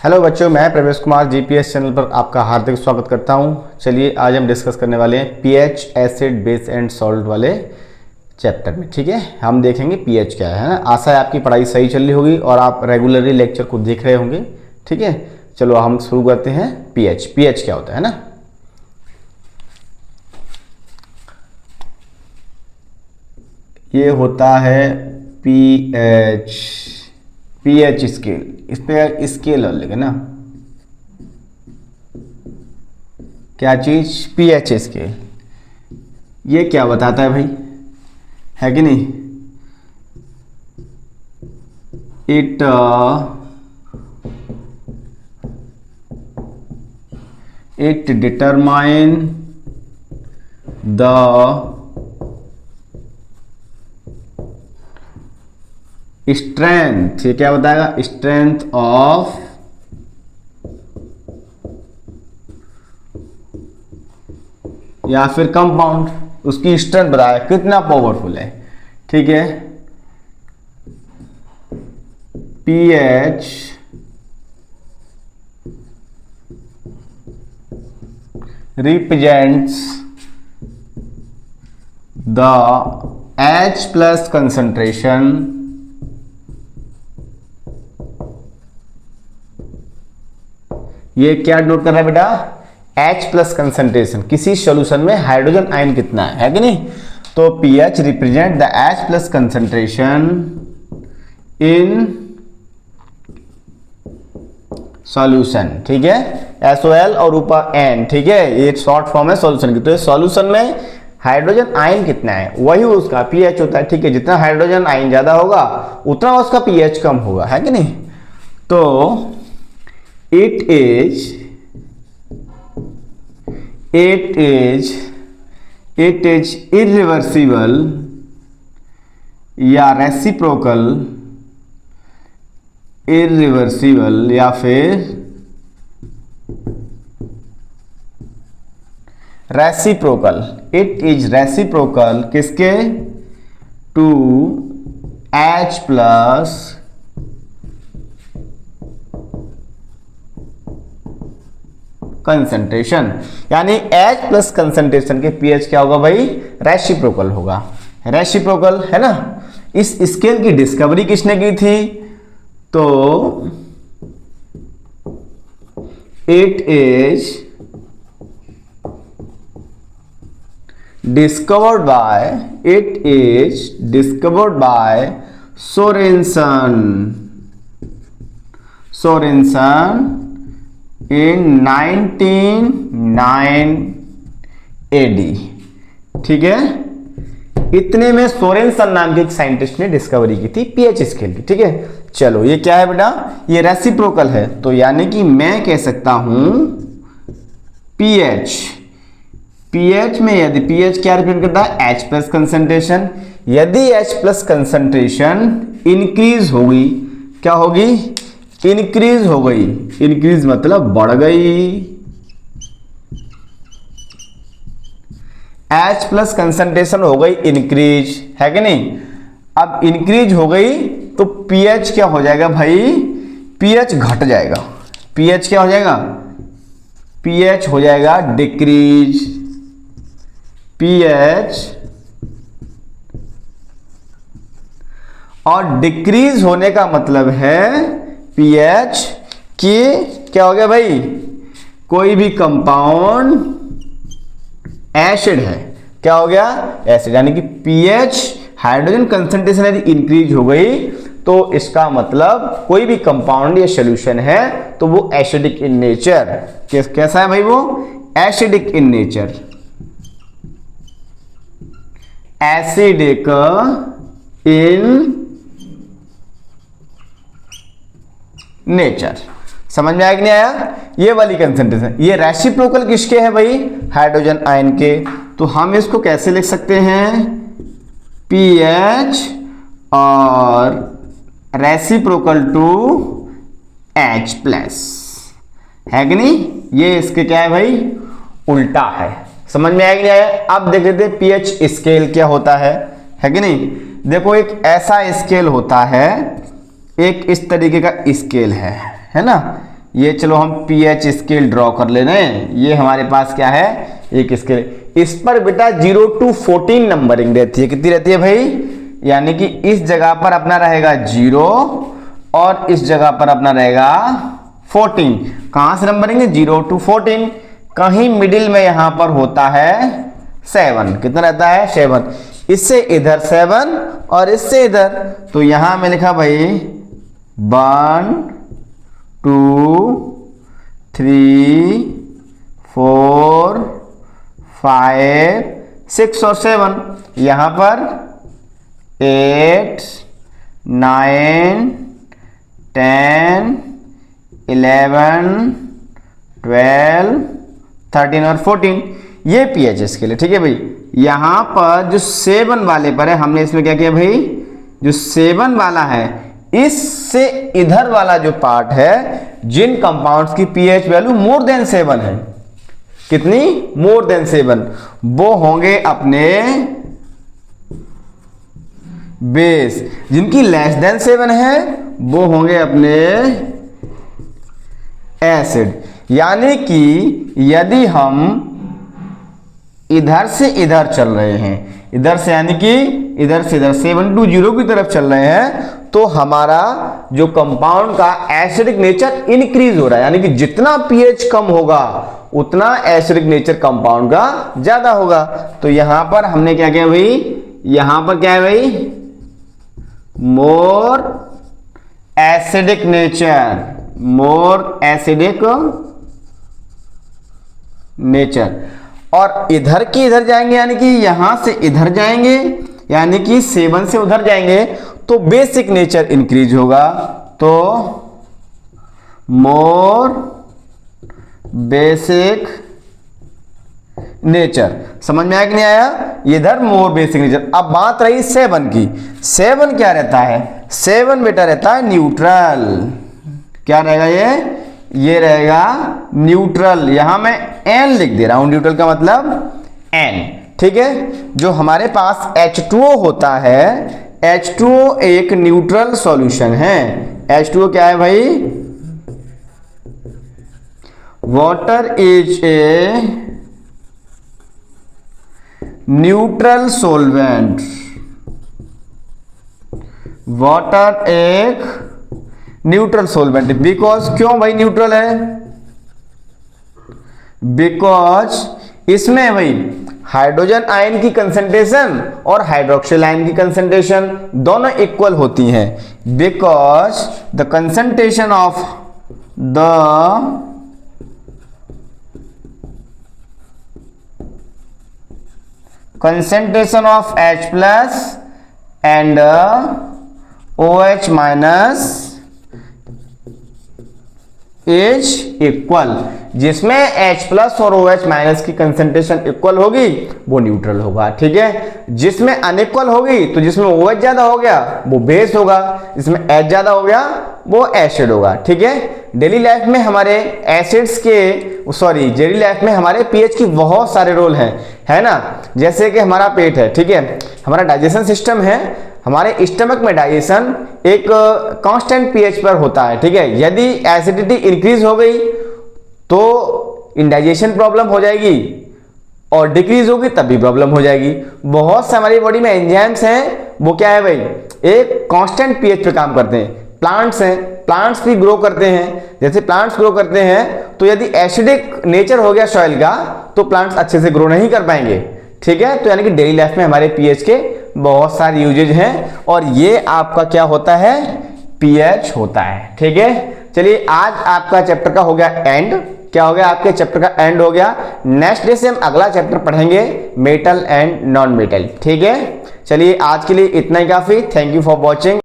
Hello बच्चों, मैं प्रवेश कुमार जीपीएस चैनल पर आपका हार्दिक स्वागत करता हूं। चलिए आज हम डिस्कस करने वाले हैं pH, acid, base and salt वाले चैप्टर में। ठीक है, हम देखेंगे पीएच क्या है ना। आशा है आपकी पढ़ाई सही चल रही होगी और आप रेगुलरली लेक्चर को देख रहे होंगे। ठीक है, चलो हम शुरू करते हैं। पीएच क्या होता है ना। ये होता है पीएच स्केल। इस पे स्केल लिखे ना, क्या चीज, पीएच स्केल। ये क्या बताता है भाई, है कि नहीं। It determine the strength. ये क्या बताएगा, स्ट्रेंथ ऑफ या फिर कंपाउंड, उसकी स्ट्रेंथ बताएगा कितना पावरफुल है। ठीक है, pH represents the H plus concentration ये क्या नोट कर रहा है बेटा, H प्लस कंसंट्रेशन, किसी सॉल्यूशन में हाइड्रोजन आयन कितना है कि नहीं। तो pH represent the H plus concentration in solution. ठीक है, SOL और ऊपर N। ठीक है, ये शॉर्ट फॉर्म है सॉल्यूशन की। तो सॉल्यूशन में हाइड्रोजन आयन कितना है वही उसका पीएच होता है। ठीक है, जितना हाइड्रोजन आयन ज्यादा होगा उतना उसका पीएच कम होगा, है कि नहीं। तो it is irreversible या रेसिप्रोकल, irreversible या फिर रेसिप्रोकल। इट इज रेसिप्रोकल किसके, टू H प्लस कंसंट्रेशन, यानी H प्लस कंसंट्रेशन के पीएच क्या होगा भाई, रेसिप्रोकल होगा। रेसिप्रोकल है ना। इस स्केल की डिस्कवरी किसने की थी, तो it is discovered by Sorensen in 1909 AD। ठीक है, इतने में सोरेनसन नाम के एक साइंटिस्ट ने डिस्कवरी की थी पीएच स्केल की। ठीक है, चलो ये क्या है बेटा, ये रेसिप्रोकल है। तो यानी कि मैं कह सकता हूं पीएच में यदि पीएच क्या रिप्रेजेंट करता है, H प्लस कंसंट्रेशन। यदि H प्लस कंसंट्रेशन इंक्रीज होगी, क्या होगी, इंक्रीज हो गई। इंक्रीज मतलब बढ़ गई। H प्लस कंसंट्रेशन हो गई इंक्रीज, है कि नहीं। अब इंक्रीज हो गई तो पीएच क्या हो जाएगा भाई, पीएच घट जाएगा। पीएच क्या हो जाएगा, पीएच हो जाएगा डिक्रीज। पीएच और डिक्रीज होने का मतलब है पीएच की क्या हो गया भाई, कोई भी कंपाउंड एसिड है, क्या हो गया, एसिड। यानी कि पीएच हाइड्रोजन कंसंट्रेशन यदि इंक्रीज हो गई तो इसका मतलब कोई भी कंपाउंड या सॉल्यूशन है तो वो एसिडिक इन नेचर। कैसा है भाई, वो acidic in nature. Acidic in nature. समझ में आया कि नहीं आया, ये वाली कंसंट्रेशन। ये रेसिप्रोकल किसके है भाई, हाइड्रोजन आयन के। तो हम इसको कैसे लिख सकते हैं, पीएच और रेसिप्रोकल टू H प्लस, है कि नहीं। ये इसके क्या है भाई, उल्टा है। समझ में आया कि नहीं आया। अब देख लेते हैं पीएच स्केल क्या होता है कि नहीं। देखो एक ऐसा स्केल होता है, एक इस तरीके का स्केल है ना। ये चलो हम pH स्केल ड्रॉ कर ले रहे हैं। ये हमारे पास क्या है, एक स्केल। इस पर बेटा 0 to 14 नंबरिंग रहती है। कितनी रहती है भाई, यानी कि इस जगह पर अपना रहेगा 0 और इस जगह पर अपना रहेगा 14। कहां से नंबरिंग है, 0 to 14। कहीं मिडिल में यहां पर होता है 7। कितना रहता है, 7। इससे इधर 7 और इससे इधर, तो यहां में लिखा भाई 1 2 3 4 5 6 और 7। यहां पर 8 9 10 11 12 13 और 14। ये pH स्केल है। ठीक है भाई, यहां पर जो 7 वाले पर है, हमने इसमें क्या किया भाई, जो 7 वाला है इससे इधर वाला जो पार्ट है, जिन कंपाउंड्स की pH वैल्यू मोर देन 7 है, कितनी, मोर देन 7, वो होंगे अपने बेस। जिनकी लेस देन 7 है वो होंगे अपने एसिड। यानी कि यदि हम इधर से इधर चल रहे हैं, इधर से यानी कि इधर से इधर 7 to 0 की तरफ चल रहे हैं, तो हमारा जो कंपाउंड का एसिडिक नेचर इंक्रीज हो रहा है। यानी कि जितना pH कम होगा उतना एसिडिक नेचर कंपाउंड का ज्यादा होगा। तो यहां पर हमने क्या किया भाई, यहां पर क्या है भाई, more acidic nature, more acidic nature. और इधर के इधर जाएंगे, यानी कि यहां से इधर जाएंगे, यानी कि 7 से उधर जाएंगे, तो बेसिक नेचर इंक्रीज होगा। तो मोर बेसिक नेचर, समझ में आया कि नहीं आया, इधर मोर बेसिक नेचर। अब बात रही 7 की। 7 क्या रहता है, 7 बेटा रहता है न्यूट्रल। क्या रहेगा ये रहेगा न्यूट्रल। यहां मैं N लिख दे रहा हूं, न्यूट्रल का मतलब N। ठीक है, जो हमारे पास H2O होता है, H2O एक न्यूट्रल सॉल्यूशन है। H2O क्या है भाई, water is a neutral solvent. Water एक न्यूट्रल सॉल्वेंट। बिकॉज, क्यों भाई न्यूट्रल है, बिकॉज इसमें भाई हाइड्रोजन आयन की कंसंट्रेशन और हाइड्रोक्सिल आयन की कंसंट्रेशन दोनों इक्वल होती हैं। Because the concentration of H plus and OH minus is equal. जिसमें H प्लस और OH माइनस की कंसेंट्रेशन इक्वल होगी वो न्यूट्रल होगा। ठीक है, जिसमें अनइक्वल होगी, तो जिसमें OH ज्यादा हो गया वो बेस होगा, जिसमें H ज्यादा हो गया वो एसिड होगा। ठीक है, डेली लाइफ में हमारे एसिड्स के डेली लाइफ में हमारे pH की बहुत सारे रोल हैं, है ना। जैसे कि हमारा पेट है, ठीक है, हमारा डाइजेशन सिस्टम है, हमारे स्टमक में डाइजेशन एक कांस्टेंट pH पर होता है। ठीक है, यदि एसिडिटी इंक्रीज हो गई तो इंडाइजेशन प्रॉब्लम हो जाएगी और डिक्रीज होगी तब भी प्रॉब्लम हो जाएगी। बहुत से हमारी बॉडी में एंजाइम्स हैं, वो क्या है भाई, एक कांस्टेंट pH पे काम करते हैं। प्लांट्स हैं, प्लांट्स भी ग्रो करते हैं। जैसे प्लांट्स ग्रो करते हैं तो यदि एसिडिक नेचर हो गया सॉइल का तो प्लांट्स अच्छे से ग्रो नहीं कर पाएंगे। ठीक है, तो यानी कि डेली लाइफ में हमारे pH के बहुत सारे यूजेज हैं और ये आपका क्या होता है, pH होता है। ठीक है, चलिए आज आपका चैप्टर का हो गया एंड। क्या हो गया, आपके चैप्टर का एंड हो गया। नेक्स्ट डे से हम अगला चैप्टर पढ़ेंगे, मेटल एंड नॉन मेटल। ठीक है, चलिए आज के लिए इतना ही काफी। Thank you for watching.